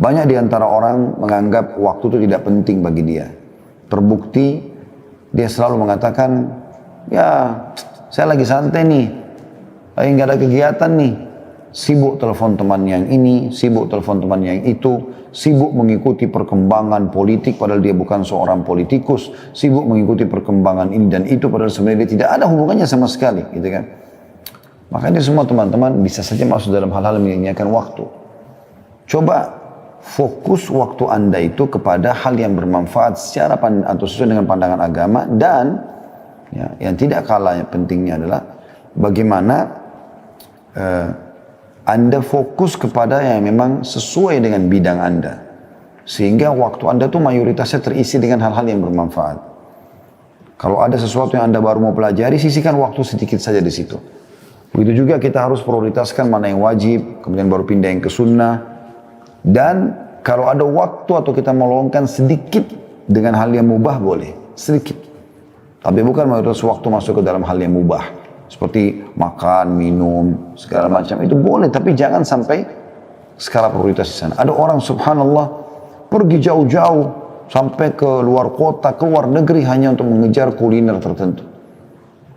Banyak di antara orang menganggap waktu itu tidak penting bagi dia. Terbukti dia selalu mengatakan, ya saya lagi santai nih, lagi nggak ada kegiatan nih. Sibuk telepon teman yang ini, sibuk telepon teman yang itu, sibuk mengikuti perkembangan politik padahal dia bukan seorang politikus, sibuk mengikuti perkembangan ini dan itu padahal sebenarnya dia tidak ada hubungannya sama sekali, gitu kan. Makanya semua teman-teman bisa saja masuk dalam hal-hal yang menyia-nyiakan waktu. Coba fokus waktu Anda itu kepada hal yang bermanfaat secara atau sesuai dengan pandangan agama, dan ya, yang tidak kalah pentingnya adalah bagaimana Anda fokus kepada yang memang sesuai dengan bidang Anda, sehingga waktu Anda tuh mayoritasnya terisi dengan hal-hal yang bermanfaat. Kalau ada sesuatu yang Anda baru mau pelajari, sisihkan waktu sedikit saja di situ. Begitu juga kita harus prioritaskan mana yang wajib, kemudian baru pindah yang ke sunnah. Dan kalau ada waktu atau kita meluangkan sedikit dengan hal yang mubah boleh, sedikit. Tapi bukan mayoritas waktu masuk ke dalam hal yang mubah. Seperti makan, minum, segala macam. Itu boleh, tapi jangan sampai skala prioritas di sana. Ada orang subhanallah pergi jauh-jauh sampai ke luar kota, ke luar negeri hanya untuk mengejar kuliner tertentu.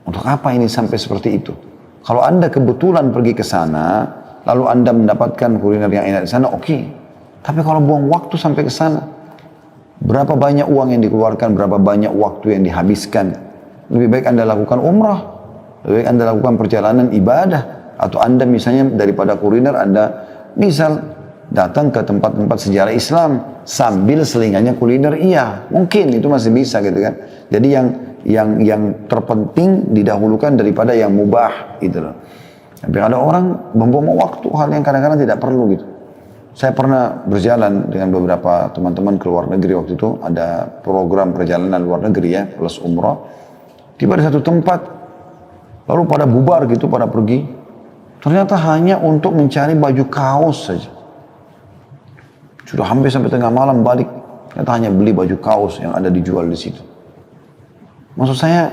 Untuk apa ini sampai seperti itu? Kalau Anda kebetulan pergi ke sana, lalu Anda mendapatkan kuliner yang enak di sana, oke. Tapi kalau buang waktu sampai ke sana, berapa banyak uang yang dikeluarkan, berapa banyak waktu yang dihabiskan. Lebih baik Anda lakukan umrah, lebih baik Anda lakukan perjalanan ibadah, atau Anda misalnya daripada kuliner, Anda misal datang ke tempat-tempat sejarah Islam sambil selingannya kuliner, iya, mungkin itu masih bisa gitu kan. Jadi yang terpenting didahulukan daripada yang mubah gitu loh. Tapi ada orang membuang waktu hal yang kadang-kadang tidak perlu gitu. Saya pernah berjalan dengan beberapa teman-teman ke luar negeri waktu itu, ada program perjalanan luar negeri ya, plus umrah. Tiba di satu tempat, lalu pada bubar gitu, pada pergi. Ternyata hanya untuk mencari baju kaos saja. Sudah hampir sampai tengah malam balik, ternyata hanya beli baju kaos yang ada dijual di situ. Maksud saya,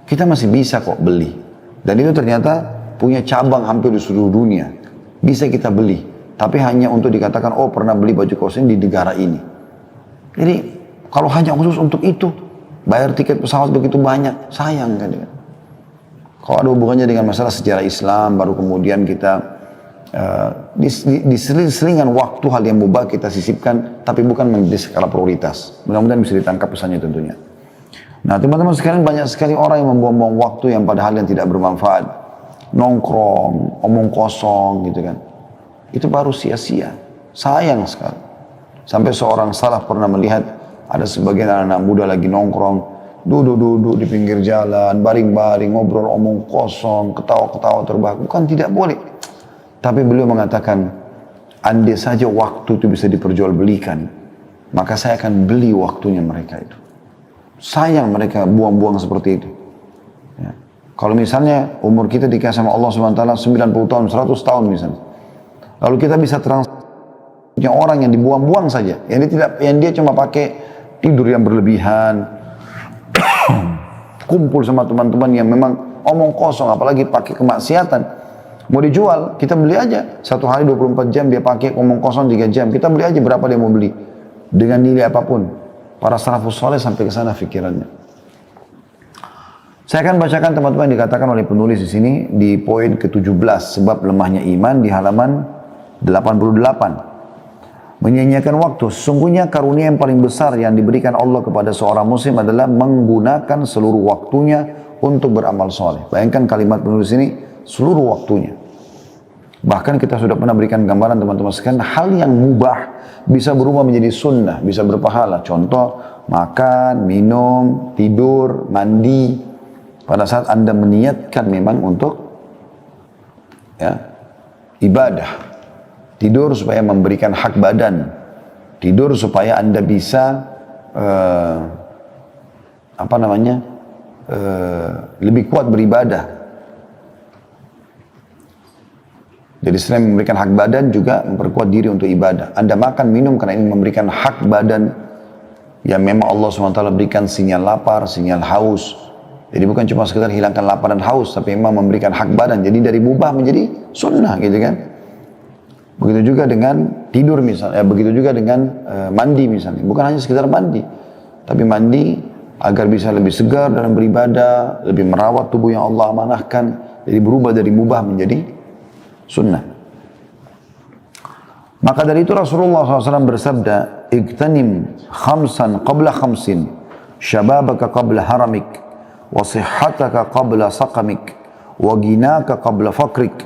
kita masih bisa kok beli. Dan itu ternyata punya cabang hampir di seluruh dunia. Bisa kita beli. Tapi hanya untuk dikatakan, oh pernah beli baju kaos ini di negara ini. Jadi, kalau hanya khusus untuk itu, bayar tiket pesawat begitu banyak, sayang kan. Kalau ada hubungannya dengan masalah sejarah Islam, baru kemudian kita di selingan waktu hal yang mubah kita sisipkan, tapi bukan menjadi skala prioritas. Mudah-mudahan bisa ditangkap pesannya tentunya. Nah teman-teman sekalian, banyak sekali orang yang membuang-buang waktu yang padahal yang tidak bermanfaat. Nongkrong, omong kosong gitu kan. Itu baru sia-sia. Sayang sekali. Sampai seorang salaf pernah melihat ada sebagian anak-anak muda lagi nongkrong, duduk-duduk di pinggir jalan, baring-baring, ngobrol omong kosong, ketawa-ketawa terbahak. Bukan tidak boleh. Tapi beliau mengatakan, andai saja waktu itu bisa diperjualbelikan, maka saya akan beli waktunya mereka itu. Sayang mereka buang-buang seperti itu. Ya. Kalau misalnya umur kita dikasih sama Allah SWT 90 tahun, 100 tahun misalnya. Lalu kita bisa punya orang yang dibuang-buang saja. Yang dia cuma pakai tidur yang berlebihan, kumpul sama teman-teman yang memang omong kosong, apalagi pakai kemaksiatan. Mau dijual, kita beli aja. Satu hari 24 jam dia pakai omong kosong 3 jam. Kita beli aja berapa dia mau beli. Dengan nilai apapun. Para salafus saleh sampai ke sana pikirannya. Saya akan bacakan teman-teman yang dikatakan oleh penulis di sini di poin ke-17, sebab lemahnya iman, di halaman 88. Menyia-nyiakan waktu. Sesungguhnya karunia yang paling besar yang diberikan Allah kepada seorang muslim adalah menggunakan seluruh waktunya untuk beramal soleh. Bayangkan kalimat penulis ini, seluruh waktunya. Bahkan kita sudah pernah berikan gambaran teman-teman sekalian, hal yang mubah bisa berubah menjadi sunnah, bisa berpahala. Contoh, makan, minum, tidur, mandi. Pada saat Anda meniatkan memang untuk ibadah. Tidur supaya memberikan hak badan. Tidur supaya Anda bisa lebih kuat beribadah. Jadi selain memberikan hak badan juga memperkuat diri untuk ibadah. Anda makan, minum karena ini memberikan hak badan yang memang Allah SWT berikan sinyal lapar, sinyal haus. Jadi bukan cuma sekedar hilangkan lapar dan haus, tapi memang memberikan hak badan. Jadi dari mubah menjadi sunnah gitu kan. Begitu juga dengan tidur misalnya, begitu juga dengan mandi misalnya. Bukan hanya sekedar mandi, tapi mandi agar bisa lebih segar dalam beribadah, lebih merawat tubuh yang Allah amanahkan, jadi berubah dari mubah menjadi sunnah. Maka dari itu Rasulullah SAW bersabda, "Igtanim khamsan qabla khamsin, syababaka qabla haramik, wa sihhataka qabla saqamik, wa ginaka qabla fakrik,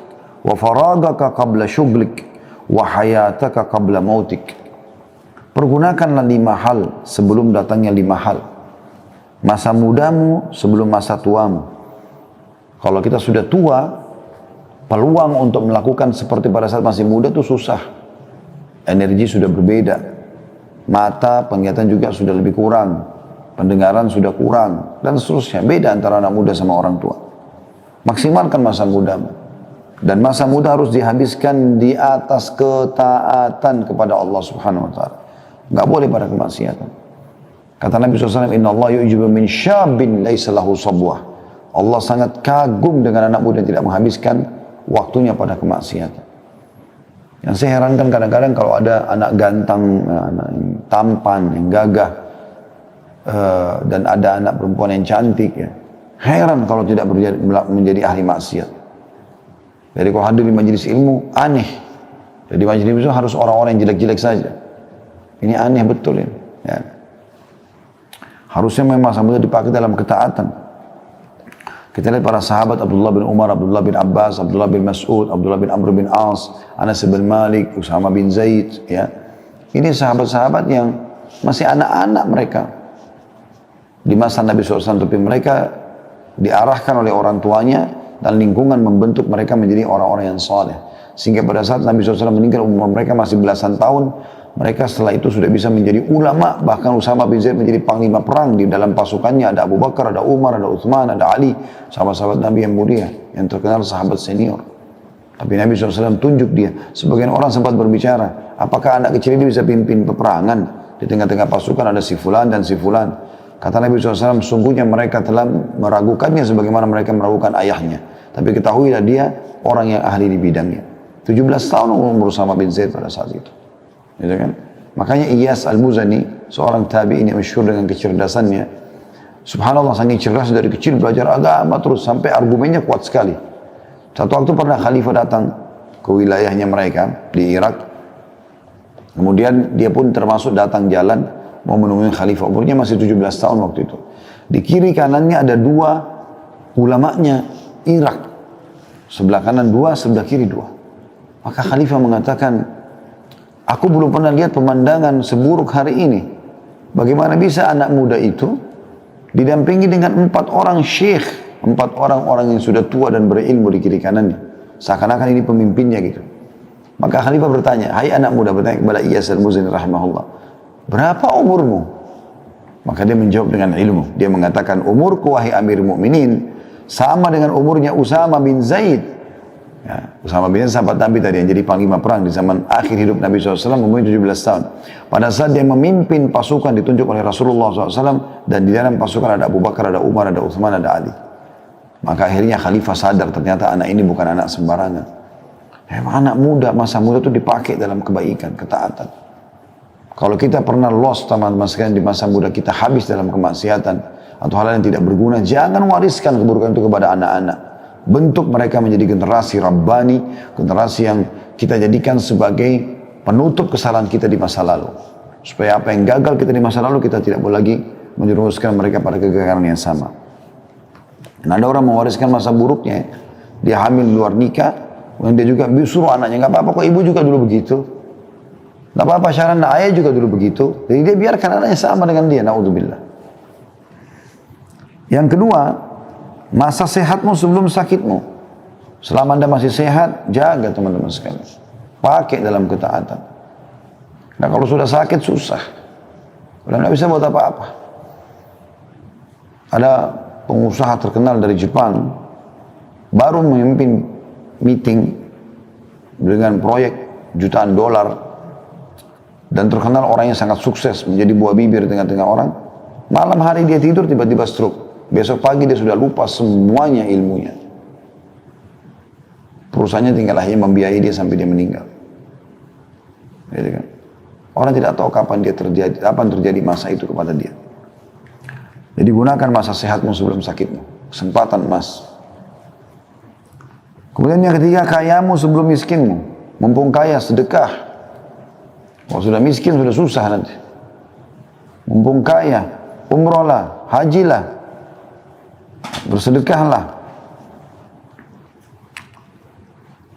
wa faragaka qabla syuglik, wa hayataka qabla mautik." Pergunakanlah 5 hal sebelum datangnya 5 hal. Masa mudamu sebelum masa tuamu. Kalau kita sudah tua, peluang untuk melakukan seperti pada saat masih muda itu susah. Energi sudah berbeda, mata penglihatan juga sudah lebih kurang, pendengaran sudah kurang, dan seterusnya. Beda antara anak muda sama orang tua. Maksimalkan masa mudamu. Dan masa muda harus dihabiskan di atas ketaatan kepada Allah Subhanahu Wa Taala. Nggak boleh pada kemaksiatan. Kata Nabi SAW, "Inna Allah yu'jibu min syabin laisa lahu sabwah." Allah sangat kagum dengan anak muda yang tidak menghabiskan waktunya pada kemaksiatan. Yang saya herankan kadang-kadang kalau ada anak ganteng, anak yang tampan, yang gagah, dan ada anak perempuan yang cantik, ya. Heran kalau tidak menjadi ahli maksiat. Jadi kalau hadir di majelis ilmu, aneh. Jadi majelis ilmu harus orang-orang yang jelek-jelek saja. Ini aneh betul ini. Ya. Harusnya memang sama dipakai dalam ketaatan. Kita lihat para sahabat Abdullah bin Umar, Abdullah bin Abbas, Abdullah bin Mas'ud, Abdullah bin Amr bin As, Anas bin Malik, Usama bin Zaid. Ya. Ini sahabat-sahabat yang masih anak-anak mereka. Di masa Nabi SAW, tapi mereka diarahkan oleh orang tuanya dan lingkungan membentuk mereka menjadi orang-orang yang saleh. Sehingga pada saat Nabi SAW meninggal, umur mereka masih belasan tahun, mereka setelah itu sudah bisa menjadi ulama, bahkan Usama bin Zaid menjadi panglima perang. Di dalam pasukannya ada Abu Bakar, ada Umar, ada Uthman, ada Ali, sahabat-sahabat Nabi yang mulia, yang terkenal sahabat senior. Tapi Nabi SAW tunjuk dia. Sebagian orang sempat berbicara, apakah anak kecil ini bisa pimpin peperangan? Di tengah-tengah pasukan ada si fulan dan si fulan. Kata Nabi SAW, sungguhnya mereka telah meragukannya sebagaimana mereka meragukan ayahnya. Tapi ketahuilah dia orang yang ahli di bidangnya. 17 tahun umur Usama bin Zaid pada saat itu. Gitu kan? Makanya Iyas Al-Muzani, seorang tabi'in yang masyhur dengan kecerdasannya. Subhanallah, saking cerdas dari kecil belajar agama terus sampai argumennya kuat sekali. Satu waktu pernah khalifah datang ke wilayahnya mereka di Irak. Kemudian dia pun termasuk datang jalan mau menemui khalifah. Umurnya masih 17 tahun waktu itu. Di kiri kanannya ada 2 ulamanya Irak. Sebelah kanan 2, sebelah kiri 2. Maka khalifah mengatakan, "Aku belum pernah lihat pemandangan seburuk hari ini. Bagaimana bisa anak muda itu didampingi dengan 4 orang syekh, 4 orang yang sudah tua dan berilmu di kiri kanannya. Seakan-akan ini pemimpinnya gitu." Maka khalifah bertanya, "Hai anak muda," bertanya kepada Iyas Al-Muzani rahimahullah, "berapa umurmu?" Maka dia menjawab dengan ilmu. Dia mengatakan, "Umurku wahai Amir Mukminin sama dengan umurnya Usama bin Zaid." Ya, Usama bin Zaid sahabat Nabi tadi yang jadi panglima perang di zaman akhir hidup Nabi SAW, umurnya 17 tahun. Pada saat dia memimpin pasukan ditunjuk oleh Rasulullah SAW, dan di dalam pasukan ada Abu Bakar, ada Umar, ada Uthman, ada Ali. Maka akhirnya khalifah sadar ternyata anak ini bukan anak sembarangan. Anak muda, masa muda itu dipakai dalam kebaikan, ketaatan. Kalau kita pernah lost teman-teman sekalian di masa muda kita habis dalam kemaksiatan atau hal yang tidak berguna, jangan wariskan keburukan itu kepada anak-anak. Bentuk mereka menjadi generasi Rabbani, generasi yang kita jadikan sebagai penutup kesalahan kita di masa lalu. Supaya apa yang gagal kita di masa lalu, kita tidak boleh lagi menjerumuskan mereka pada kegagalan yang sama. Dan ada orang mewariskan masa buruknya, dia hamil di luar nikah, kemudian dia juga suruh anaknya, "Gak apa-apa kok ibu juga dulu begitu. Gak apa-apa Syarana, ayah juga dulu begitu." Jadi dia biarkan anaknya sama dengan dia, na'udzubillah. Yang kedua, masa sehatmu sebelum sakitmu. Selama Anda masih sehat, jaga teman-teman sekalian. Pakai dalam ketaatan. Nah kalau sudah sakit, susah. Udah nggak bisa buat apa-apa. Ada pengusaha terkenal dari Jepang, baru memimpin meeting dengan proyek jutaan dolar, dan terkenal orangnya sangat sukses, menjadi buah bibir di tengah-tengah orang. Malam hari dia tidur, tiba-tiba stroke. Besok pagi dia sudah lupa semuanya ilmunya. Perusahaannya tinggal hanya membiayai dia sampai dia meninggal. Gitu kan? Orang tidak tahu kapan terjadi masa itu kepada dia. Jadi gunakan masa sehatmu sebelum sakitmu. Kesempatan emas. Kemudian yang ketiga, kayamu sebelum miskinmu. Mumpung kaya, sedekah. Kalau sudah miskin, sudah susah nanti. Mumpung kaya, umrohlah, hajilah, bersedekahlah.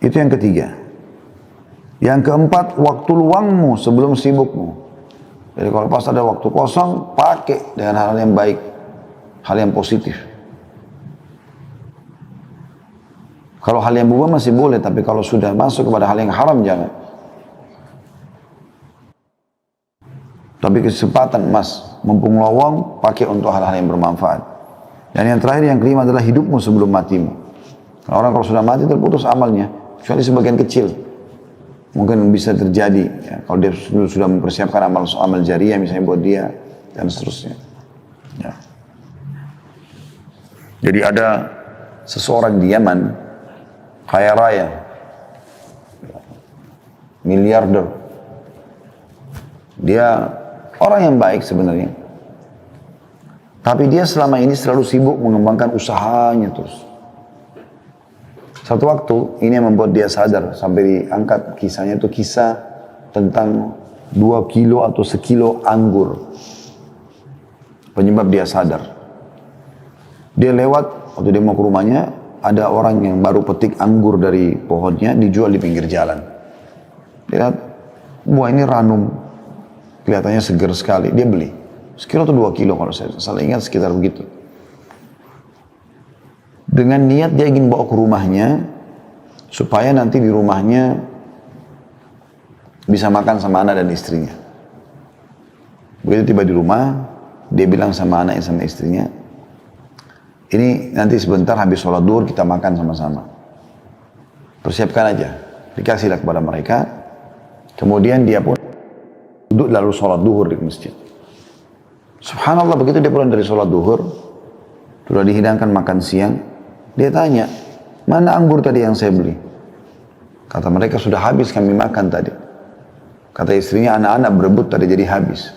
Itu yang ketiga. Yang keempat, waktu luangmu sebelum sibukmu. Jadi kalau pas ada waktu kosong, pakai dengan hal yang baik, hal yang positif. Kalau hal yang mubah masih boleh, tapi kalau sudah masuk kepada hal yang haram, jangan. Tapi kesempatan emas, mumpung lowong, pakai untuk hal-hal yang bermanfaat. Dan yang terakhir, yang kelima adalah hidupmu sebelum matimu. Orang kalau sudah mati terputus amalnya, kecuali sebagian kecil. Mungkin bisa terjadi, ya, kalau dia sudah mempersiapkan amal jariah misalnya buat dia, dan seterusnya. Ya. Jadi ada seseorang di Yaman, kaya raya, miliarder. Dia orang yang baik sebenarnya. Tapi dia selama ini selalu sibuk mengembangkan usahanya terus. Satu waktu, ini yang membuat dia sadar, sampai diangkat kisahnya itu kisah tentang 2 kilo atau sekilo anggur. Penyebab dia sadar. Dia lewat, waktu dia mau ke rumahnya, ada orang yang baru petik anggur dari pohonnya, dijual di pinggir jalan. Dia lihat, buah ini ranum, kelihatannya segar sekali, dia beli. Sekilo atau 2 kilo kalau saya salah ingat, sekitar begitu. Dengan niat dia ingin bawa ke rumahnya, supaya nanti di rumahnya bisa makan sama anak dan istrinya. Begitu tiba di rumah, dia bilang sama anaknya sama istrinya, ini nanti sebentar habis sholat duhur kita makan sama-sama. Persiapkan aja, dikasihlah kepada mereka. Kemudian dia pun duduk lalu sholat duhur di masjid. Subhanallah, begitu dia pulang dari sholat duhur, sudah dihidangkan makan siang, dia tanya, mana anggur tadi yang saya beli? Kata mereka, sudah habis kami makan tadi. Kata istrinya, anak-anak berebut tadi jadi habis.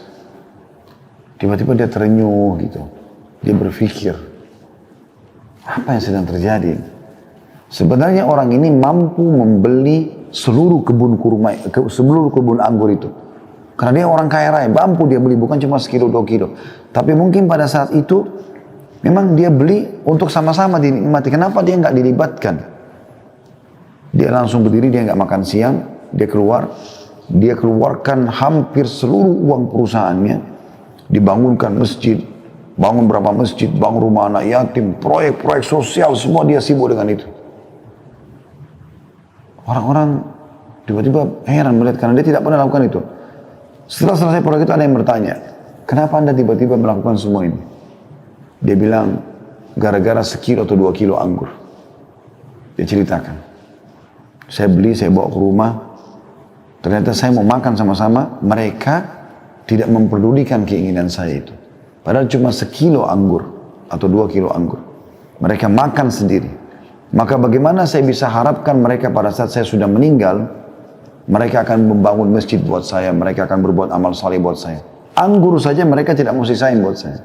Tiba-tiba dia terenyuh gitu. Dia berpikir, apa yang sedang terjadi? Sebenarnya orang ini mampu membeli seluruh kebun kurma, seluruh kebun anggur itu. Karena dia orang kaya raya, mampu dia beli, bukan cuma sekilo 2 kilo. Tapi mungkin pada saat itu, memang dia beli untuk sama-sama dinikmati. Kenapa dia nggak dilibatkan? Dia langsung berdiri, dia nggak makan siang, dia keluar, dia keluarkan hampir seluruh uang perusahaannya, dibangunkan masjid, bangun berapa masjid, bangun rumah anak yatim, proyek-proyek sosial, semua dia sibuk dengan itu. Orang-orang tiba-tiba heran melihat, karena dia tidak pernah lakukan itu. Setelah selesai proyek itu ada yang bertanya, kenapa Anda tiba-tiba melakukan semua ini? Dia bilang, gara-gara sekilo atau 2 kilo anggur. Dia ceritakan, saya beli, saya bawa ke rumah, ternyata saya mau makan sama-sama, mereka tidak memperdulikan keinginan saya itu. Padahal cuma sekilo anggur, atau 2 kilo anggur. Mereka makan sendiri. Maka bagaimana saya bisa harapkan mereka pada saat saya sudah meninggal, mereka akan membangun masjid buat saya, mereka akan berbuat amal saleh buat saya. Anggur saja mereka tidak mau sisain buat saya.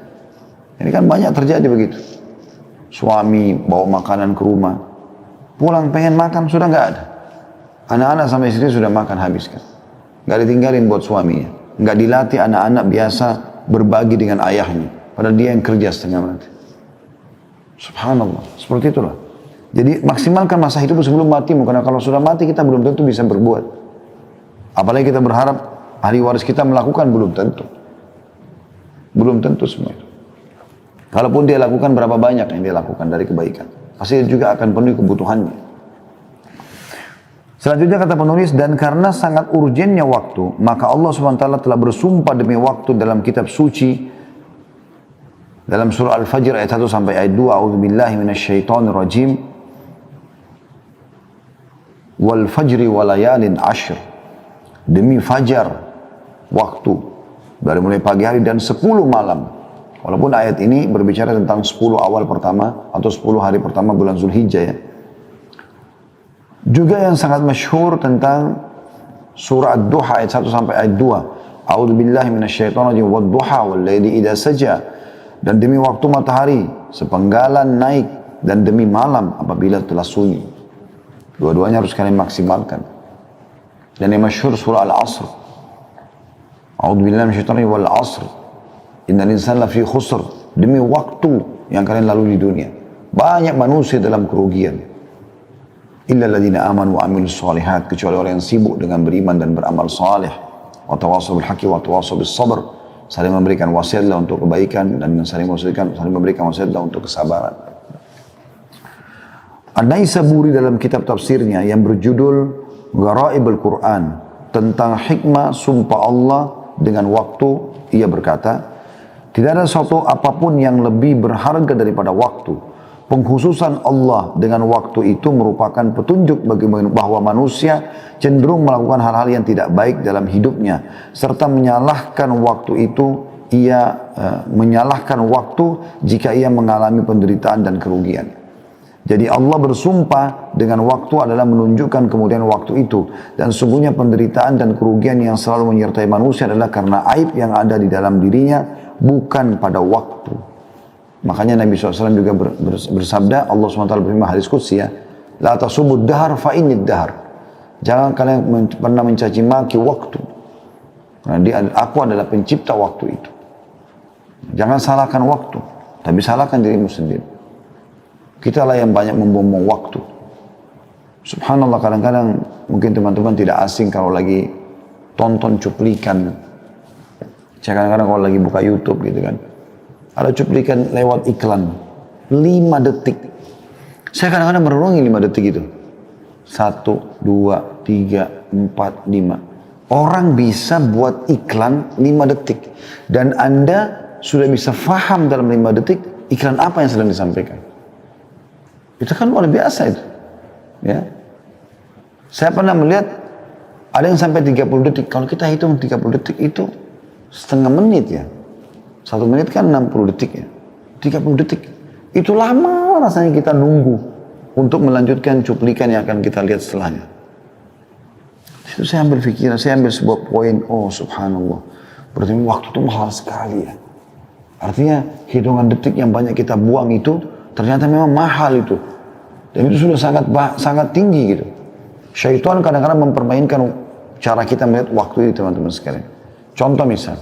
Ini kan banyak terjadi begitu. Suami bawa makanan ke rumah, pulang pengen makan, sudah nggak ada. Anak-anak sama istri sudah makan habiskan. Nggak ditinggalin buat suaminya. Nggak dilatih anak-anak biasa berbagi dengan ayahnya. Padahal dia yang kerja setengah mati. Subhanallah, seperti itulah. Jadi maksimalkan masa hidup sebelum matimu, karena kalau sudah mati kita belum tentu bisa berbuat. Apalagi kita berharap ahli waris kita melakukan, belum tentu. Belum tentu semua itu. Kalaupun dia lakukan, berapa banyak yang dia lakukan dari kebaikan. Pasti juga akan penuhi kebutuhannya. Selanjutnya kata penulis, dan karena sangat urgennya waktu, maka Allah SWT telah bersumpah demi waktu dalam kitab suci, dalam surah Al-Fajr ayat 1 sampai ayat 2, A'udzubillahi minasyaitonirrajim, wal fajri walayalin ashr, demi fajar, waktu, dari mulai pagi hari dan 10 malam. Walaupun ayat ini berbicara tentang 10 awal pertama atau 10 hari pertama bulan Zulhijjah ya. Juga yang sangat masyhur tentang Surah Ad-Duha ayat 1 sampai ayat 2. A'udzu billahi minasyaitonir rajim wad-duha wal-laili idza saja. Dan demi waktu matahari sepenggalan naik dan demi malam apabila telah sunyi. Dua-duanya harus kalian maksimalkan. Dan yang masyhur surah Al-Asr. A'udzu billahi minasyaitonir rajim wal-'asr. Innal insana lafi khusr. Demi waktu yang kalian lalui di dunia. Banyak manusia dalam kerugian. Illa alladziina aamanu wa 'amilus shalihat, kecuali orang yang sibuk dengan beriman dan beramal saleh. Wa tawassaw bil haqqi wa tawassaw bis sabr. Saling memberikan wasiatlah untuk kebaikan dan saling memberikan wasiatlah untuk kesabaran. An-Naisaburi dalam kitab tafsirnya yang berjudul Gharaibul Quran tentang hikmah sumpah Allah dengan waktu, ia berkata, tidak ada suatu apapun yang lebih berharga daripada waktu. Pengkhususan Allah dengan waktu itu merupakan petunjuk bagi bahwa manusia cenderung melakukan hal-hal yang tidak baik dalam hidupnya, serta menyalahkan waktu itu. Ia menyalahkan waktu jika ia mengalami penderitaan dan kerugian. Jadi Allah bersumpah dengan waktu adalah menunjukkan kemudian waktu itu. Dan sungguhnya penderitaan dan kerugian yang selalu menyertai manusia adalah karena aib yang ada di dalam dirinya, bukan pada waktu. Makanya Nabi SAW juga bersabda, Allah SWT berfirman hadis qudsi ya, la tasubud dahar fa innid dahar. Jangan kalian pernah mencaci maki waktu. Karena aku adalah pencipta waktu itu. Jangan salahkan waktu, tapi salahkan dirimu sendiri. Kita lah yang banyak membuang waktu. Subhanallah, kadang-kadang mungkin teman-teman tidak asing kalau lagi tonton cuplikan. Saya kadang-kadang kalau lagi buka YouTube gitu kan, ada cuplikan lewat iklan 5 detik. Saya kadang-kadang merenungi 5 detik itu. 1, 2, 3, 4, 5. Orang bisa buat iklan 5 detik. Dan Anda sudah bisa faham dalam 5 detik iklan apa yang sedang disampaikan. Itu kan luar biasa itu. Ya. Saya pernah melihat ada yang sampai 30 detik. Kalau kita hitung 30 detik itu setengah menit ya. 1 menit kan 60 detik ya. 30 detik. Itu lama rasanya kita nunggu untuk melanjutkan cuplikan yang akan kita lihat setelahnya. Itu saya ambil pikiran, saya ambil sebuah poin, oh subhanallah. Berarti waktu itu mahal sekali ya. Artinya hitungan detik yang banyak kita buang itu ternyata memang mahal itu. Dan itu sudah sangat tinggi gitu. Syaitan kadang-kadang mempermainkan cara kita melihat waktu ini teman-teman sekalian. Contoh misal,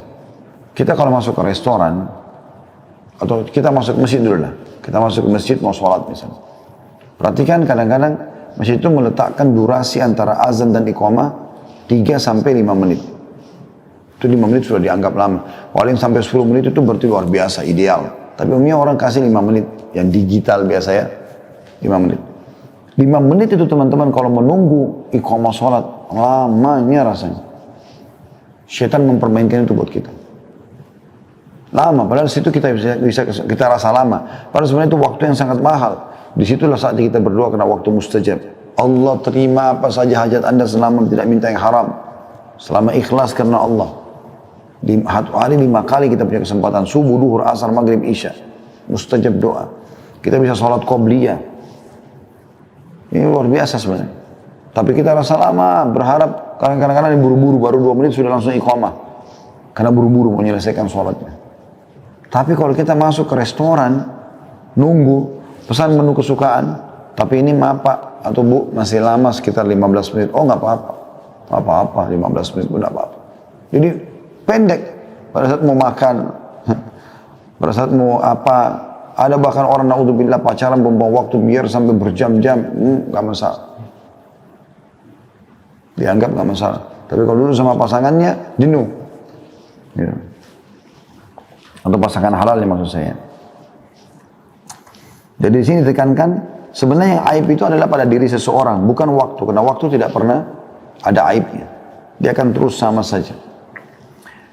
kita kalau masuk ke restoran, atau kita masuk ke masjid dulu lah. Kita masuk ke masjid mau sholat misalnya. Perhatikan kadang-kadang masjid itu meletakkan durasi antara azan dan iqamah 3 sampai 5 menit. Itu 5 menit sudah dianggap lama. Kalau yang sampai 10 menit itu berarti luar biasa, ideal. Tapi umumnya orang kasih 5 menit. Yang digital biasa ya, 5 menit. 5 menit itu teman-teman kalau menunggu iqamah sholat, lamanya rasanya. Syaitan mempermainkan itu buat kita. Lama, padahal situ kita bisa kita rasa lama. Padahal sebenarnya itu waktu yang sangat mahal. Disitulah saat kita berdoa karena waktu mustajab. Allah terima apa saja hajat Anda selama tidak minta yang haram. Selama ikhlas karena Allah. Di hari 5 kali kita punya kesempatan. Subuh, duhur, asar, maghrib, isya. Mustajab doa. Kita bisa sholat qobliyah. Ini luar biasa sebenarnya. Tapi kita rasa lama, berharap kadang-kadang buru-buru, baru 2 menit sudah langsung iqamah. Karena buru-buru mau menyelesaikan sholatnya. Tapi kalau kita masuk ke restoran, nunggu, pesan menu kesukaan, tapi ini maaf Pak atau Bu, masih lama sekitar 15 menit. Oh nggak apa-apa, nggak apa-apa, 15 menit pun nggak apa-apa. Jadi pendek, pada saat mau makan, pada saat mau apa, ada bahkan orang naudzubillah pacaran membuang waktu biar sampai berjam-jam, nggak masalah. Dianggap nggak masalah. Tapi kalau dulu sama pasangannya, jenuh. Ya. Atau pasangan halal ya maksud saya. Jadi di sini ditekankan sebenarnya yang aib itu adalah pada diri seseorang, bukan waktu. Karena waktu tidak pernah ada aibnya. Dia akan terus sama saja.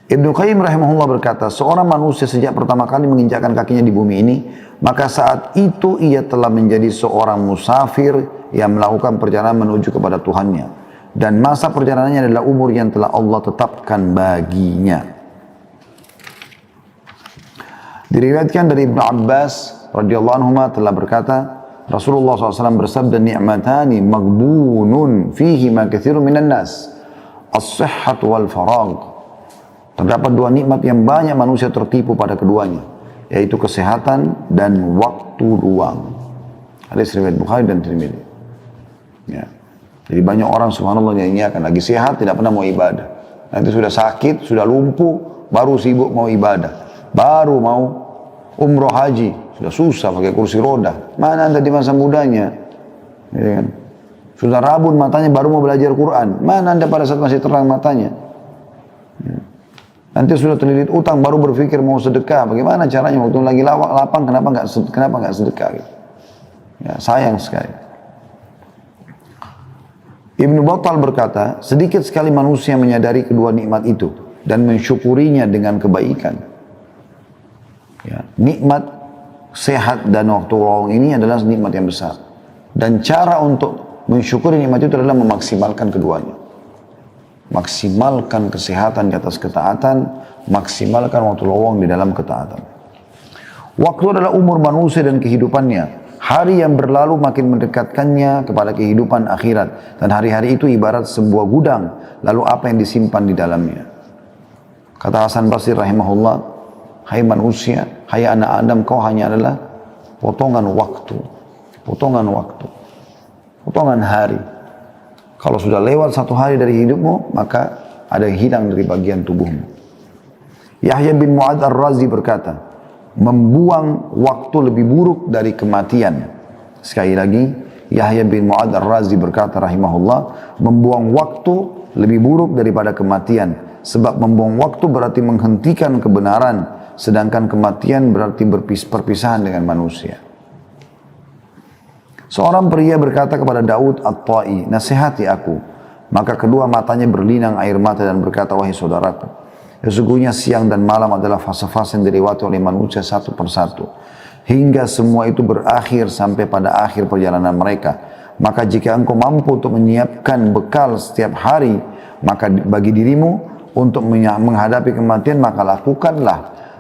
Ibnu Qayyim rahimahullah berkata, seorang manusia sejak pertama kali menginjakkan kakinya di bumi ini, maka saat itu ia telah menjadi seorang musafir yang melakukan perjalanan menuju kepada Tuhannya. Dan masa perjalanannya adalah umur yang telah Allah tetapkan baginya. Diriwayatkan dari Ibnu Abbas radhiyallahu anhu telah berkata, Rasulullah SAW bersabda, ni'matani maghbunun fihi ma katsirun minan nas. as-sihhat wal faragh. Terdapat dua nikmat yang banyak manusia tertipu pada keduanya, yaitu kesehatan dan waktu luang. Hadis riwayat Bukhari dan Tirmidzi. Ya. Jadi banyak orang subhanallah nyanyiakan lagi sehat tidak pernah mau ibadah. Nanti sudah sakit, sudah lumpuh, baru sibuk mau ibadah. Baru mau umroh haji, sudah susah pakai kursi roda. Mana anda di masa mudanya? Ya kan? Sudah rabun matanya baru mau belajar Quran. Mana anda pada saat masih terang matanya? Ya. Nanti sudah terlilit utang baru berpikir mau sedekah. Bagaimana caranya waktu lagi lapang kenapa nggak sedekah? Gitu. Ya, sayang sekali. Ibnu Battal berkata, sedikit sekali manusia menyadari kedua nikmat itu dan mensyukurinya dengan kebaikan. Ya, nikmat sehat dan waktu luang ini adalah nikmat yang besar. Dan cara untuk mensyukuri nikmat itu adalah memaksimalkan keduanya. Maksimalkan kesehatan di atas ketaatan, maksimalkan waktu luang di dalam ketaatan. Waktu adalah umur manusia dan kehidupannya. Hari yang berlalu makin mendekatkannya kepada kehidupan akhirat. Dan hari-hari itu ibarat sebuah gudang. Lalu apa yang disimpan di dalamnya? Kata Hasan Basri rahimahullah, hai manusia, hai anak Adam, kau hanya adalah potongan waktu. Potongan waktu. Potongan hari. Kalau sudah lewat satu hari dari hidupmu, maka ada yang hilang dari bagian tubuhmu. Yahya bin Mu'adz Ar-Razi berkata, membuang waktu lebih buruk dari kematian. Sekali lagi, Yahya bin Mu'adz Ar-Razi berkata rahimahullah, membuang waktu lebih buruk daripada kematian. Sebab membuang waktu berarti menghentikan kebenaran, sedangkan kematian berarti perpisahan dengan manusia. Seorang pria berkata kepada Daud At-Ta'i, nasihati aku. Maka kedua matanya berlinang air mata dan berkata, wahai saudaraku, sesungguhnya siang dan malam adalah fase-fase yang dilewati oleh manusia satu persatu. Hingga semua itu berakhir sampai pada akhir perjalanan mereka. Maka jika engkau mampu untuk menyiapkan bekal setiap hari, maka bagi dirimu untuk menghadapi kematian, maka lakukanlah.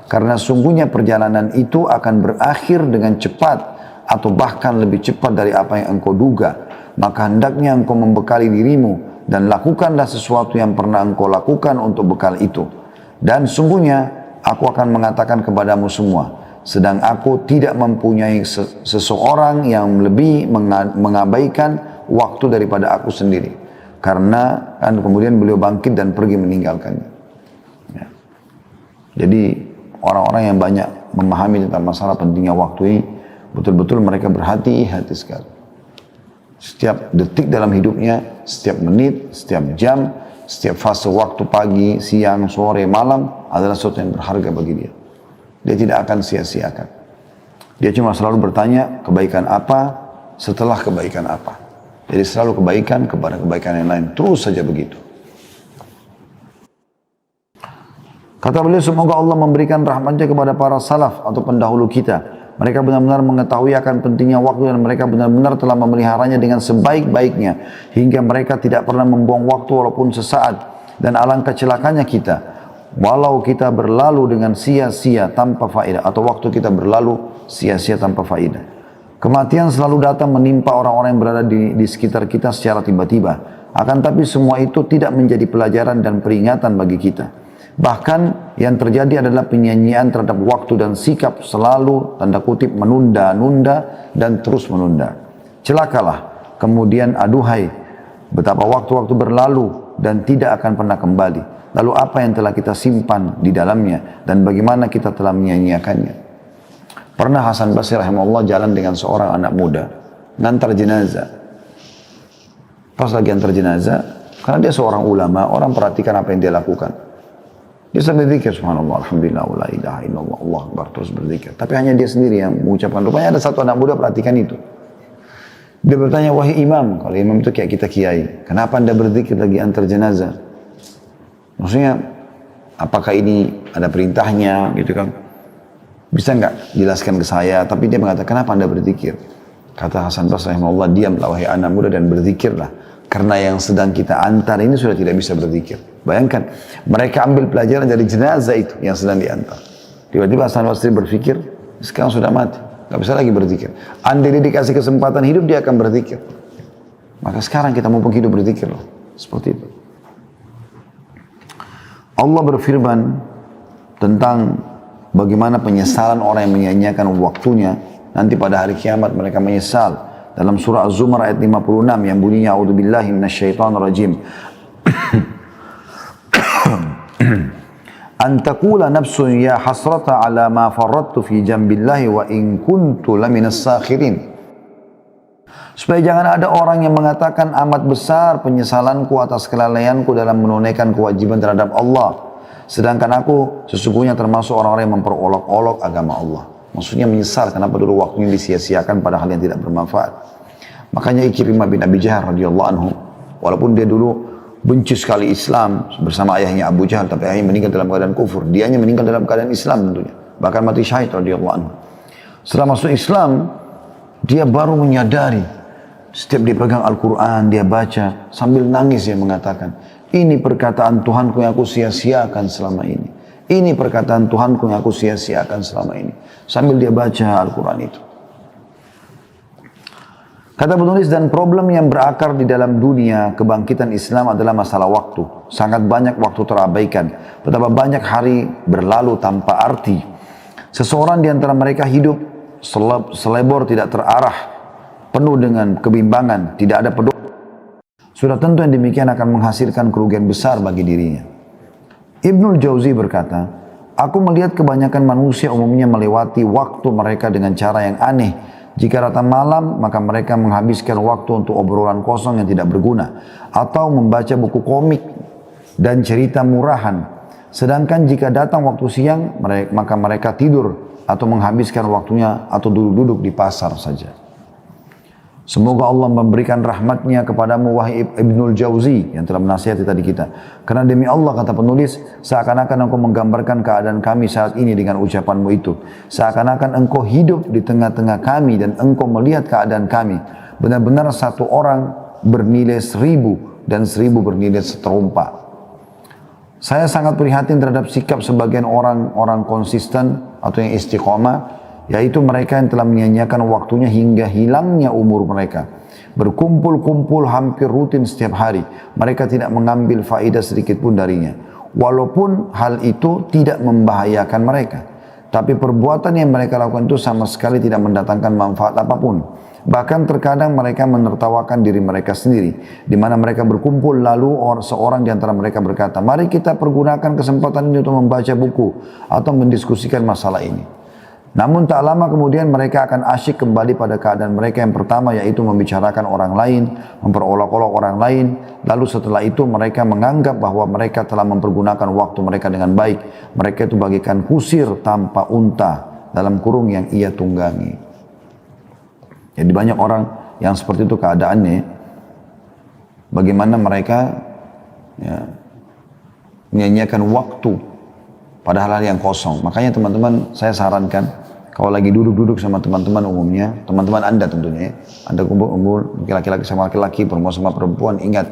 Karena sungguhnya perjalanan itu akan berakhir dengan cepat, atau bahkan lebih cepat dari apa yang engkau duga. Maka hendaknya engkau membekali dirimu dan lakukanlah sesuatu yang pernah engkau lakukan untuk bekal itu. Dan sungguhnya aku akan mengatakan kepadamu semua, sedang aku tidak mempunyai seseorang yang lebih mengabaikan waktu daripada aku sendiri. Karena kan kemudian beliau bangkit dan pergi meninggalkannya. Ya. Jadi orang-orang yang banyak memahami tentang masalah pentingnya waktu ini, betul-betul mereka berhati-hati sekali. Setiap detik dalam hidupnya, setiap menit, setiap jam, setiap fase waktu pagi, siang, sore, malam adalah sesuatu yang berharga bagi dia. Dia tidak akan sia-siakan. Dia cuma selalu bertanya kebaikan apa setelah kebaikan apa. Jadi selalu kebaikan kepada kebaikan yang lain. Terus saja begitu. Kata beliau, semoga Allah memberikan rahmatnya kepada para salaf atau pendahulu kita. Mereka benar-benar mengetahui akan pentingnya waktu dan mereka benar-benar telah memeliharanya dengan sebaik-baiknya. Hingga mereka tidak pernah membuang waktu walaupun sesaat. Dan alangkah celakanya kita, walau kita berlalu dengan sia-sia tanpa faedah. Atau waktu kita berlalu sia-sia tanpa faedah. Kematian selalu datang menimpa orang-orang yang berada di sekitar kita secara tiba-tiba. Akan tapi semua itu tidak menjadi pelajaran dan peringatan bagi kita. Bahkan yang terjadi adalah penyanyian terhadap waktu dan sikap selalu tanda kutip menunda-nunda dan terus menunda. Celakalah, kemudian aduhai, betapa waktu-waktu berlalu dan tidak akan pernah kembali. Lalu apa yang telah kita simpan di dalamnya dan bagaimana kita telah menyanyiakannya. Pernah Hasan Basri rahimahullah jalan dengan seorang anak muda, ngantar jenazah. Pas lagi antar jenazah, karena dia seorang ulama, orang perhatikan apa yang dia lakukan. Dia sambil berzikir, subhanallah, alhamdulillah, la ilaha illallah, Allah akbar, terus berzikir. Tapi hanya dia sendiri yang mengucapkan. Rupanya ada satu anak muda perhatikan itu. Dia bertanya, wahai imam, kalau imam itu kayak kita kiai, kenapa anda berzikir lagi antar jenazah? Maksudnya, apakah ini ada perintahnya, gitu kan? Bisa nggak jelaskan ke saya? Tapi dia mengatakan, kenapa anda berzikir? Kata Hasan Basri rahimahullah, diamlah wahai anak muda dan berzikirlah. Karena yang sedang kita antar ini sudah tidak bisa berzikir. Bayangkan, mereka ambil pelajaran dari jenazah itu yang sedang diantar. Tiba-tiba Hasan Basri berpikir, sekarang sudah mati, nggak bisa lagi berzikir. Andai dia dikasih kesempatan hidup, dia akan berzikir. Maka sekarang kita mumpung hidup berzikir loh. Seperti itu. Allah berfirman tentang bagaimana penyesalan orang yang menyia-nyiakan waktunya. Nanti pada hari kiamat mereka menyesal. Dalam surah Az-Zumar ayat 56 yang bunyinya A'udzubillahi minasyaitonirrajim. An taqula nafsun ya hasrata ala ma farrattu fi jambillahi wa in kuntu laminas sakhirin. Supaya jangan ada orang yang mengatakan amat besar penyesalanku atas kelalaianku dalam menunaikan kewajiban terhadap Allah. Sedangkan aku sesungguhnya termasuk orang-orang yang memperolok-olok agama Allah. Maksudnya menyesal kenapa dulu waktunya disia-siakan pada hal yang tidak bermanfaat. Makanya Ikrimah bin Abi Jahal radhiyallahu anhu, walaupun dia dulu benci sekali Islam bersama ayahnya Abu Jahal, tapi ayahnya meninggal dalam keadaan kufur. Dianya meninggal dalam keadaan Islam tentunya. Bahkan mati syahid radhiyallahu anhu. Setelah masuk Islam, dia baru menyadari. Setiap dia pegang Al-Quran, dia baca, sambil nangis dia mengatakan, ini perkataan Tuhanku yang aku sia-siakan selama ini. Ini perkataan Tuhanku yang aku sia-siakan selama ini. Sambil dia baca Al-Quran itu. Kata penulis, dan problem yang berakar di dalam dunia kebangkitan Islam adalah masalah waktu. Sangat banyak waktu terabaikan. Betapa banyak hari berlalu tanpa arti. Seseorang di antara mereka hidup selebor tidak terarah, penuh dengan kebimbangan, tidak ada pedoman. Sudah tentu yang demikian akan menghasilkan kerugian besar bagi dirinya. Ibnul Jauzi berkata, aku melihat kebanyakan manusia umumnya melewati waktu mereka dengan cara yang aneh. Jika datang malam, maka mereka menghabiskan waktu untuk obrolan kosong yang tidak berguna, atau membaca buku komik dan cerita murahan. Sedangkan jika datang waktu siang, maka mereka tidur atau menghabiskan waktunya atau duduk-duduk di pasar saja. Semoga Allah memberikan rahmatnya kepadamu wahai Ibnul Jauzi yang telah menasihati tadi kita. Karena demi Allah kata penulis, seakan-akan engkau menggambarkan keadaan kami saat ini dengan ucapanmu itu. Seakan-akan engkau hidup di tengah-tengah kami dan engkau melihat keadaan kami. Benar-benar satu orang bernilai 1000 dan 1000 bernilai seterumpa. Saya sangat prihatin terhadap sikap sebagian orang konsisten atau yang istiqomah, yaitu mereka yang telah menyia-nyiakan waktunya hingga hilangnya umur mereka. Berkumpul-kumpul hampir rutin setiap hari. Mereka tidak mengambil faedah sedikit pun darinya. Walaupun hal itu tidak membahayakan mereka. Tapi perbuatan yang mereka lakukan itu sama sekali tidak mendatangkan manfaat apapun. Bahkan terkadang mereka menertawakan diri mereka sendiri. Di mana mereka berkumpul lalu seorang di antara mereka berkata, mari kita pergunakan kesempatan ini untuk membaca buku atau mendiskusikan masalah ini. Namun tak lama kemudian mereka akan asyik kembali pada keadaan mereka yang pertama, yaitu membicarakan orang lain, memperolok-olok orang lain. Lalu setelah itu mereka menganggap bahwa mereka telah mempergunakan waktu mereka dengan baik. Mereka itu bagikan kusir tanpa unta dalam kurung yang ia tunggangi. Jadi banyak orang yang seperti itu keadaannya. Bagaimana mereka menyia-nyiakan waktu pada hal-hal yang kosong. Makanya teman-teman, saya sarankan kalau lagi duduk-duduk sama teman-teman umumnya, teman-teman Anda tentunya ya, Anda kumpul-kumpul laki-laki sama laki-laki, perempuan sama perempuan, ingat,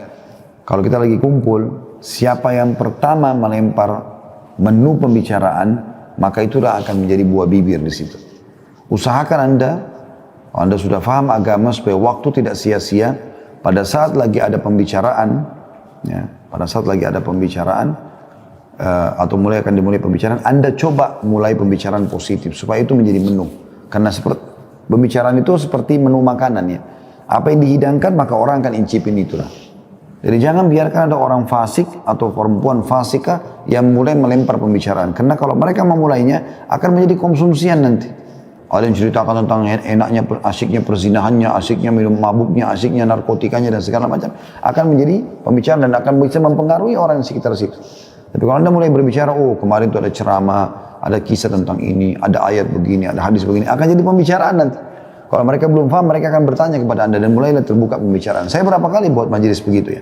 kalau kita lagi kumpul, siapa yang pertama melempar menu pembicaraan, maka itulah akan menjadi buah bibir di situ. Usahakan Anda sudah paham agama supaya waktu tidak sia-sia, pada saat lagi ada pembicaraan, ya, atau akan dimulai pembicaraan, Anda coba mulai pembicaraan positif supaya itu menjadi menu. Karena pembicaraan itu seperti menu makanan ya. Apa yang dihidangkan maka orang akan incipin itulah. Jadi jangan biarkan ada orang fasik atau perempuan fasika yang mulai melempar pembicaraan. Karena kalau mereka memulainya akan menjadi konsumsian nanti. Ada yang ceritakan tentang enaknya, asyiknya perzinahannya, asyiknya minum mabuknya, asyiknya narkotikanya dan segala macam. Akan menjadi pembicaraan dan akan bisa mempengaruhi orang di sekitar situ. Tapi kalau Anda mulai berbicara, oh kemarin itu ada ceramah, ada kisah tentang ini, ada ayat begini, ada hadis begini, akan jadi pembicaraan nanti. Kalau mereka belum paham, mereka akan bertanya kepada Anda dan mulailah terbuka pembicaraan. Saya berapa kali buat majelis begitu ya.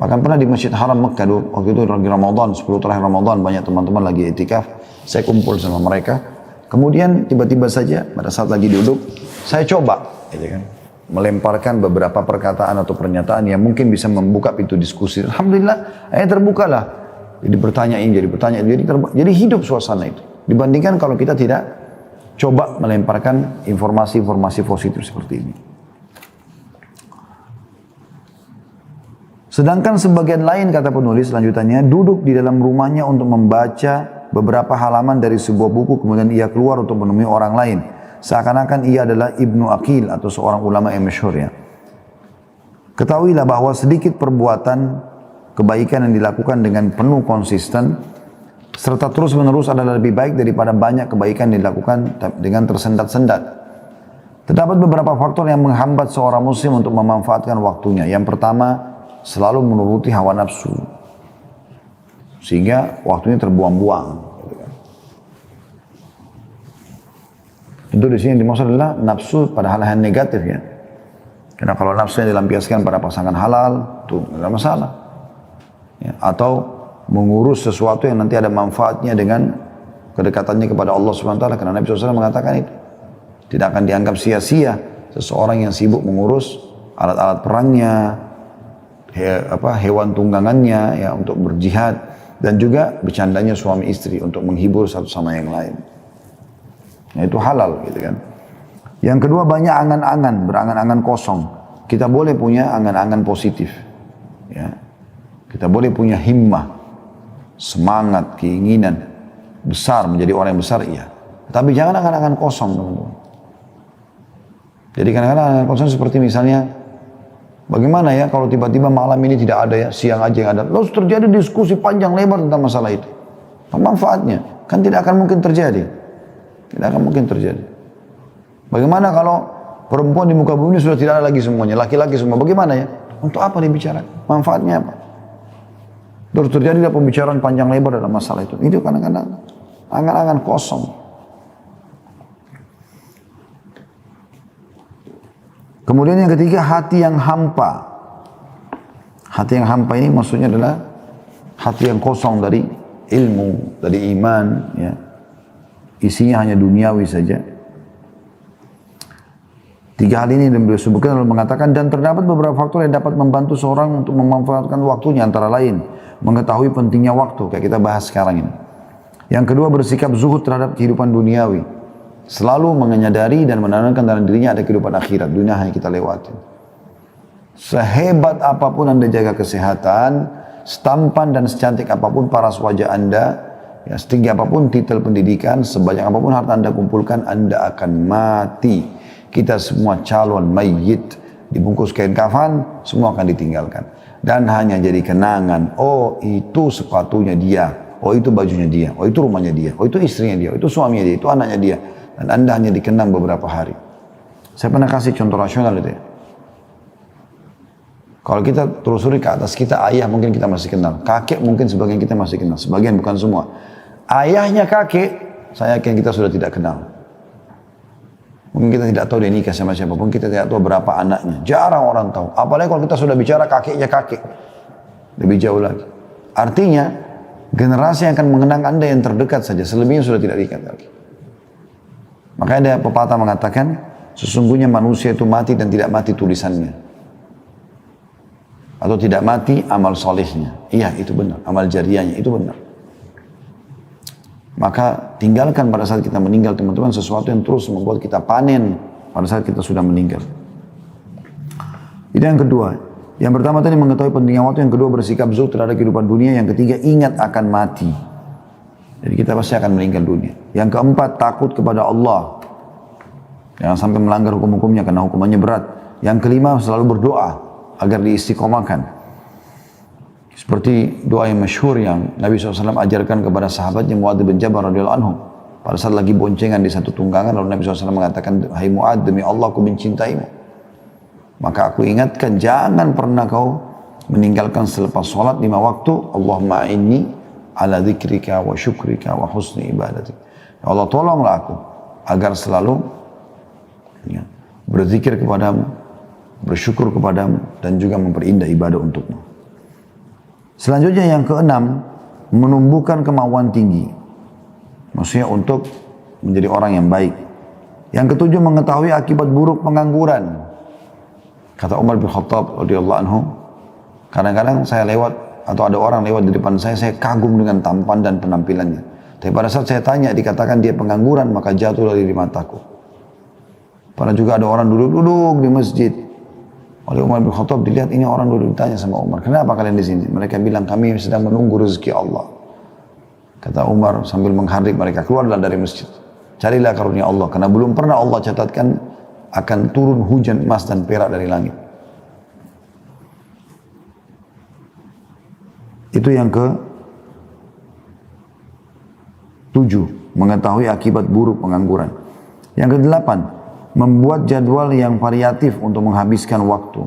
Bahkan pernah di Masjid Haram Mekah, waktu itu lagi Ramadan, 10 terakhir Ramadan, banyak teman-teman lagi itikaf, saya kumpul sama mereka. Kemudian tiba-tiba saja pada saat lagi duduk, saya coba gitu kan, melemparkan beberapa perkataan atau pernyataan yang mungkin bisa membuka pintu diskusi. Alhamdulillah, terbukalah. Jadi bertanya, jadi hidup suasana itu. Dibandingkan kalau kita tidak coba melemparkan informasi-informasi positif seperti ini. Sedangkan sebagian lain, kata penulis selanjutnya, duduk di dalam rumahnya untuk membaca beberapa halaman dari sebuah buku, kemudian ia keluar untuk menemui orang lain. Seakan-akan ia adalah Ibnu Aqil atau seorang ulama yang masyhur ya. Ketahuilah bahwa sedikit perbuatan kebaikan yang dilakukan dengan penuh konsisten serta terus-menerus adalah lebih baik daripada banyak kebaikan yang dilakukan dengan tersendat-sendat. Terdapat beberapa faktor yang menghambat seorang muslim untuk memanfaatkan waktunya. Yang pertama, selalu menuruti hawa nafsu, sehingga waktunya terbuang-buang. Tentu di sini yang dimaksud adalah nafsu pada hal-hal negatif ya. Karena kalau nafsu yang dilampiaskan pada pasangan halal, itu tidak ada masalah. Ya, atau mengurus sesuatu yang nanti ada manfaatnya dengan kedekatannya kepada Allah SWT. Karena Nabi SAW mengatakan itu. Tidak akan dianggap sia-sia seseorang yang sibuk mengurus alat-alat perangnya, hewan tunggangannya ya untuk berjihad, dan juga bercandanya suami istri untuk menghibur satu sama yang lain. Nah, itu halal gitu kan. Yang kedua, banyak angan-angan, berangan-angan kosong. Kita boleh punya angan-angan positif. Ya. Kita boleh punya himmah, semangat, keinginan besar, menjadi orang yang besar, iya. Tapi jangan angan-angan kosong, teman-teman. Jadi kadang-kadang angan kosong seperti misalnya, bagaimana ya kalau tiba-tiba malam ini tidak ada ya, siang aja yang ada. Lalu terjadi diskusi panjang lebar tentang masalah itu. Apa manfaatnya? Kan tidak akan mungkin terjadi. Tidak akan mungkin terjadi. Bagaimana kalau perempuan di muka bumi sudah tidak ada lagi semuanya, laki-laki semua, bagaimana ya? Untuk apa dibicarakan? Manfaatnya apa? Terus terjadilah pembicaraan panjang lebar dalam masalah itu. Itu kadang-kadang angan-angan kosong. Kemudian yang ketiga, hati yang hampa. Hati yang hampa ini maksudnya adalah hati yang kosong dari ilmu, dari iman, ya. Isinya hanya duniawi saja. Tiga hal ini yang beliau sebutkan lalu mengatakan, dan terdapat beberapa faktor yang dapat membantu seorang untuk memanfaatkan waktunya, antara lain mengetahui pentingnya waktu, kayak kita bahas sekarang ini. Yang kedua, bersikap zuhud terhadap kehidupan duniawi, selalu menyadari dan menanamkan dalam dirinya ada kehidupan akhirat, dunia hanya kita lewati. Sehebat apapun Anda jaga kesehatan, setampan dan secantik apapun paras wajah Anda, ya, setinggi apapun titel pendidikan, sebanyak apapun harta Anda kumpulkan, Anda akan mati. Kita semua calon mayit, dibungkus kain kafan, semua akan ditinggalkan. Dan hanya jadi kenangan, oh itu sepatunya dia, oh itu bajunya dia, oh itu rumahnya dia, oh itu istrinya dia, oh itu suaminya dia, itu anaknya dia. Dan Anda hanya dikenang beberapa hari. Saya pernah kasih contoh rasional itu ya. Kalau kita telusuri ke atas kita, ayah mungkin kita masih kenal, kakek mungkin sebagian kita masih kenal, sebagian bukan semua. Ayahnya kakek, saya yakin kita sudah tidak kenal. Mungkin kita tidak tahu dia nikah sama siapapun, kita tidak tahu berapa anaknya. Jarang orang tahu. Apalagi kalau kita sudah bicara kakeknya kakek. Lebih jauh lagi. Artinya, generasi yang akan mengenang Anda yang terdekat saja. Selebihnya sudah tidak diingat lagi. Makanya ada pepatah mengatakan, sesungguhnya manusia itu mati dan tidak mati tulisannya. Atau tidak mati amal solehnya. Iya, itu benar. Amal jariahnya, itu benar. Maka tinggalkan pada saat kita meninggal, teman-teman, sesuatu yang terus membuat kita panen pada saat kita sudah meninggal. Itu yang kedua. Yang pertama tadi mengetahui pentingnya waktu, yang kedua bersikap zuhud terhadap kehidupan dunia, yang ketiga ingat akan mati. Jadi kita pasti akan meninggal dunia. Yang keempat, takut kepada Allah. Jangan sampai melanggar hukum-hukumnya karena hukumannya berat. Yang kelima, selalu berdoa agar diistiqomahkan. Seperti doa yang masyhur yang Nabi SAW ajarkan kepada sahabatnya Mu'adz bin Jabal radhiyallahu anhu. Pada saat lagi boncengan di satu tunggangan, lalu Nabi SAW mengatakan, hai Mu'adz, demi Allah aku mencintaimu. Maka aku ingatkan, jangan pernah kau meninggalkan selepas sholat 5 waktu. Allahumma inni ala dzikrika wa syukrika wa husni ibadatik. Ya Allah, tolonglah aku agar selalu ya, berzikir kepadamu, bersyukur kepadamu, dan juga memperindah ibadah untukmu. Selanjutnya yang keenam, menumbuhkan kemauan tinggi. Maksudnya untuk menjadi orang yang baik. Yang ketujuh, mengetahui akibat buruk pengangguran. Kata Umar bin Khattab radhiyallahu anhu, kadang-kadang saya lewat atau ada orang lewat di depan saya kagum dengan tampan dan penampilannya. Tapi pada saat saya tanya, dikatakan dia pengangguran, maka jatuh dari mataku. Pernah juga ada orang duduk-duduk di masjid, Oleh Umar bin Khattab dilihat ini orang dulu ditanya sama Umar, kenapa kalian di sini? Mereka bilang kami sedang menunggu rezeki Allah. Kata Umar sambil menghardik mereka, keluarlah dari masjid. Carilah karunia Allah, karena belum pernah Allah catatkan akan turun hujan emas dan perak dari langit. Itu yang ke-7, mengetahui akibat buruk pengangguran. Yang ke-8, membuat jadwal yang variatif untuk menghabiskan waktu.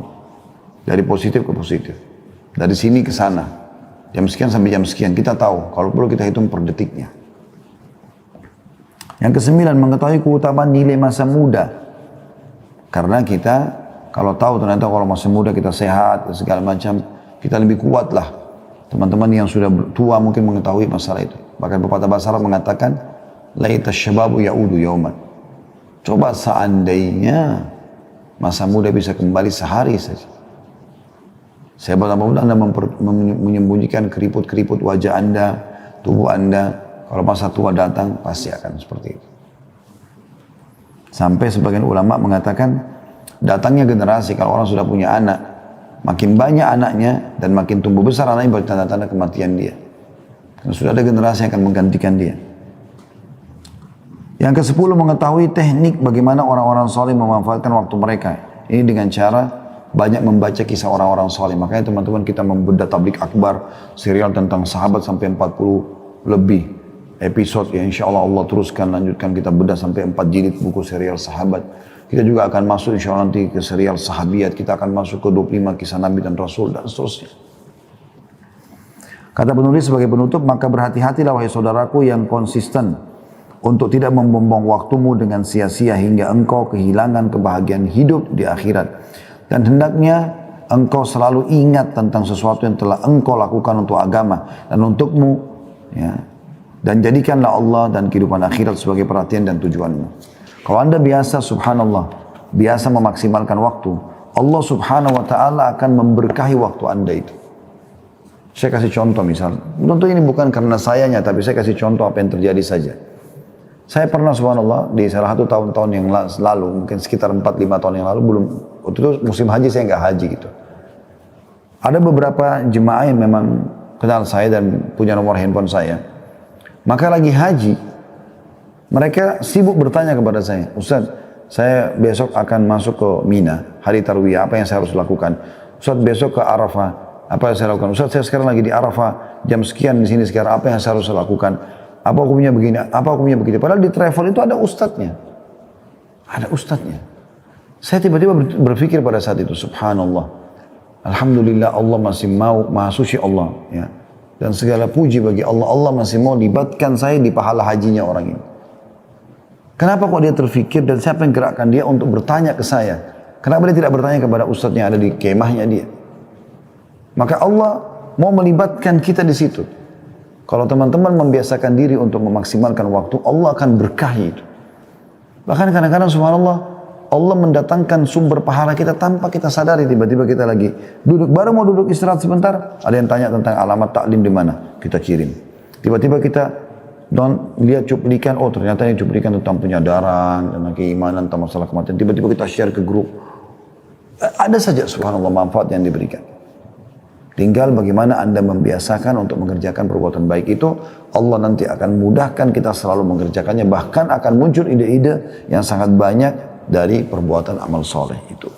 Dari positif ke positif. Dari sini ke sana. Jam sekian sampai jam sekian. Kita tahu. Kalau perlu kita hitung per detiknya. Yang ke-9, mengetahui keutamaan nilai masa muda. Karena kita kalau tahu ternyata kalau masa muda kita sehat segala macam, kita lebih kuat lah. Teman-teman yang sudah tua mungkin mengetahui masalah itu. Bahkan pepatah bahasa Arab mengatakan, laita syababu ya'udu yauman. Coba seandainya masa muda bisa kembali sehari saja. Sehebat apapun Anda menyembunyikan keriput-keriput wajah Anda, tubuh Anda, kalau masa tua datang pasti akan seperti itu. Sampai sebagian ulama mengatakan datangnya generasi kalau orang sudah punya anak, makin banyak anaknya dan makin tumbuh besar anaknya bertanda-tanda kematian dia. Karena sudah ada generasi yang akan menggantikan dia. Yang ke-10, mengetahui teknik bagaimana orang-orang soleh memanfaatkan waktu mereka. Ini dengan cara banyak membaca kisah orang-orang soleh. Makanya teman-teman kita membedah tablik akbar, serial tentang sahabat sampai 40 lebih episode. Ya insya Allah Allah teruskan, lanjutkan kita bedah sampai 4 jilid buku serial sahabat. Kita juga akan masuk insya Allah nanti ke serial sahabiat. Kita akan masuk ke 25 kisah Nabi dan Rasul dan seterusnya. Kata penulis sebagai penutup, maka berhati-hatilah wahai saudaraku yang konsisten untuk tidak membuang waktumu dengan sia-sia hingga engkau kehilangan kebahagiaan hidup di akhirat. Dan hendaknya engkau selalu ingat tentang sesuatu yang telah engkau lakukan untuk agama dan untukmu. Ya. Dan jadikanlah Allah dan kehidupan akhirat sebagai perhatian dan tujuanmu. Kalau Anda biasa, subhanallah, biasa memaksimalkan waktu, Allah subhanahu wa ta'ala akan memberkahi waktu Anda itu. Saya kasih contoh misal, tentu ini bukan karena sayanya, tapi saya kasih contoh apa yang terjadi saja. Saya pernah subhanallah di salah satu tahun-tahun yang lalu, mungkin sekitar 4-5 tahun yang lalu, waktu itu musim haji saya nggak haji gitu. Ada beberapa jemaah yang memang kenal saya dan punya nomor handphone saya. Maka lagi haji, mereka sibuk bertanya kepada saya, Ustaz, saya besok akan masuk ke Mina, hari Tarwiyah, apa yang saya harus lakukan? Ustaz, besok ke Arafah, apa yang saya lakukan? Ustaz, saya sekarang lagi di Arafah, jam sekian di sini sekarang, apa yang saya harus lakukan? Apa hukumnya begini, apa hukumnya begitu. Padahal di travel itu ada ustadznya. Ada ustadznya. Saya tiba-tiba berpikir pada saat itu, subhanallah. Alhamdulillah Allah masih mau, maha suci Allah. Ya. Dan segala puji bagi Allah, Allah masih mau libatkan saya di pahala hajinya orang ini. Kenapa kok dia terfikir dan siapa yang gerakkan dia untuk bertanya ke saya? Kenapa dia tidak bertanya kepada ustadz yang ada di kemahnya dia? Maka Allah mau melibatkan kita di situ. Kalau teman-teman membiasakan diri untuk memaksimalkan waktu, Allah akan berkahi itu. Bahkan kadang-kadang subhanallah, Allah mendatangkan sumber pahala kita tanpa kita sadari. Tiba-tiba kita lagi duduk, baru mau duduk istirahat sebentar, ada yang tanya tentang alamat taklim di mana, kita kirim. Tiba-tiba kita lihat cuplikan, oh ternyata ini cuplikan tentang penyadaran, tentang keimanan, tentang masalah kematian. Tiba-tiba kita share ke grup. Ada saja subhanallah manfaat yang diberikan. Tinggal bagaimana Anda membiasakan untuk mengerjakan perbuatan baik itu, Allah nanti akan mudahkan kita selalu mengerjakannya. Bahkan akan muncul ide-ide yang sangat banyak dari perbuatan amal soleh itu.